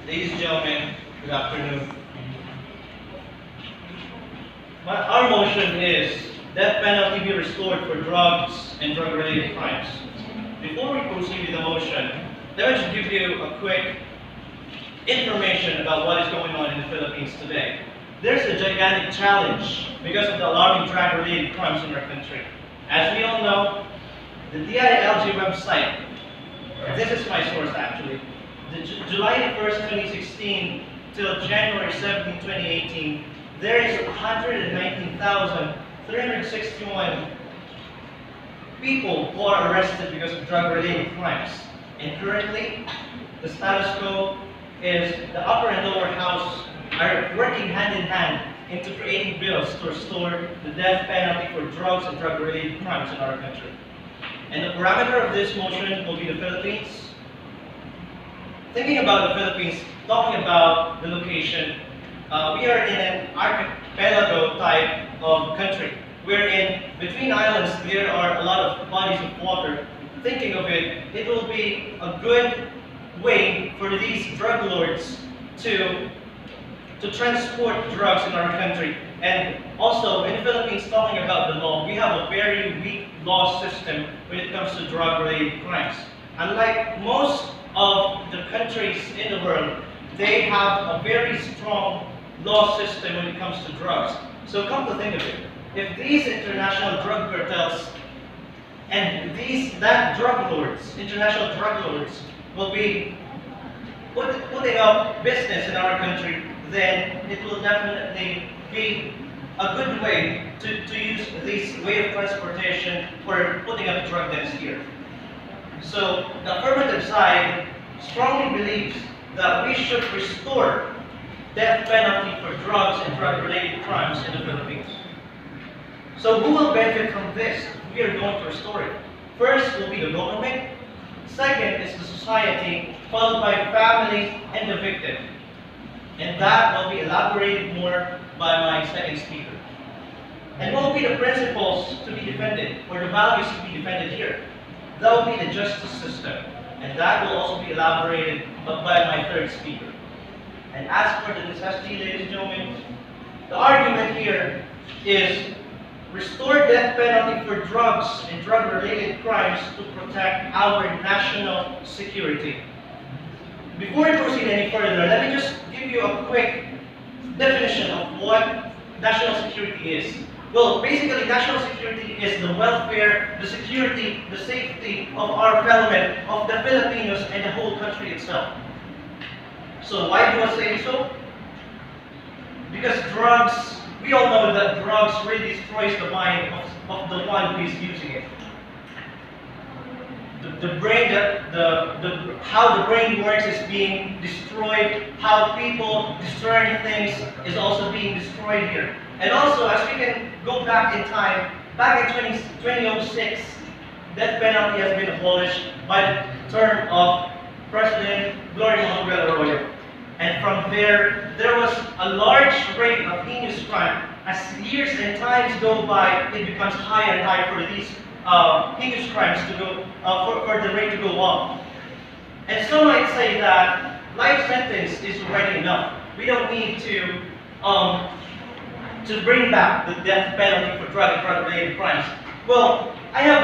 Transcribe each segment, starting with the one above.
Ladies and gentlemen, good afternoon. Our motion is death penalty be restored for drugs and drug-related crimes. Before we proceed with the motion, let me just give you a quick information about what is going on in the Philippines today. There's a gigantic challenge because of the alarming drug-related crimes in our country. As we all know, the DILG website, this is my source actually, July 1st, 2016 till January 17, 2018, there is 119,361 people who are arrested because of drug-related crimes. And currently, the status quo is the upper and lower house are working hand in hand into creating bills to restore the death penalty for drugs and drug-related crimes in our country. And the parameter of this motion will be the Philippines. Thinking about the Philippines, talking about the location, we are in an archipelago type of country. Wherein between islands there are a lot of bodies of water. Thinking of it, it will be a good way for these drug lords to transport drugs in our country. And also in the Philippines, talking about the law, we have a very weak law system when it comes to drug-related crimes. Unlike most of the countries in the world, they have a very strong law system when it comes to drugs. So come to think of it, if these international drug cartels and international drug lords will be putting up business in our country, then it will definitely be a good way to use this way of transportation for putting up drug dens here. So the affirmative side strongly believes that we should restore death penalty for drugs and drug-related crimes in the Philippines. So who will benefit from this? We are going to restore it. First will be the government. Second is the society, followed by family and the victim. And that will be elaborated more by my second speaker. And what will be the principles to be defended, or the values to be defended here? That will be the justice system. And that will also be elaborated by my third speaker. And as for the necessity, ladies and gentlemen, the argument here is restore death penalty for drugs and drug-related crimes to protect our national security. Before I proceed any further, let me just give you a quick definition of what national security is. Well, basically, national security is the welfare, the security, the safety of our fellow men, of the Filipinos, and the whole country itself. So why do I say so? Because drugs, we all know that drugs really destroys the mind of the one who is using it. The brain, how the brain works is being destroyed. How people destroy things is also being destroyed here. And also, as we can go back in time, back in 2006, death penalty has been abolished by the term of President Gloria Arroyo. And from there, there was a large rate of heinous crime. As years and times go by, it becomes higher and higher for these heinous crimes to go, for the rate to go up. And some might say that life sentence is already enough. We don't need to bring back the death penalty for drug and drug-related crimes. Well, I have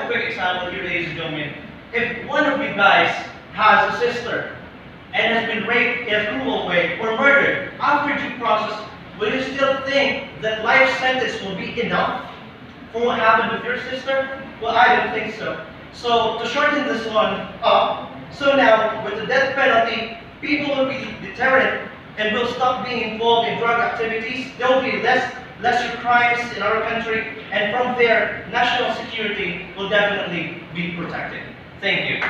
a quick example here, ladies and gentlemen. If one of you guys has a sister and has been raped in a cruel way or murdered, after due process, will you still think that life sentence will be enough for what happened with your sister? Well, I don't think so. So to shorten this one up, so now with the death penalty, people will be deterrent and will stop being involved in drug activities. There will be lesser crimes in our country, and from there, national security will definitely be protected. Thank you.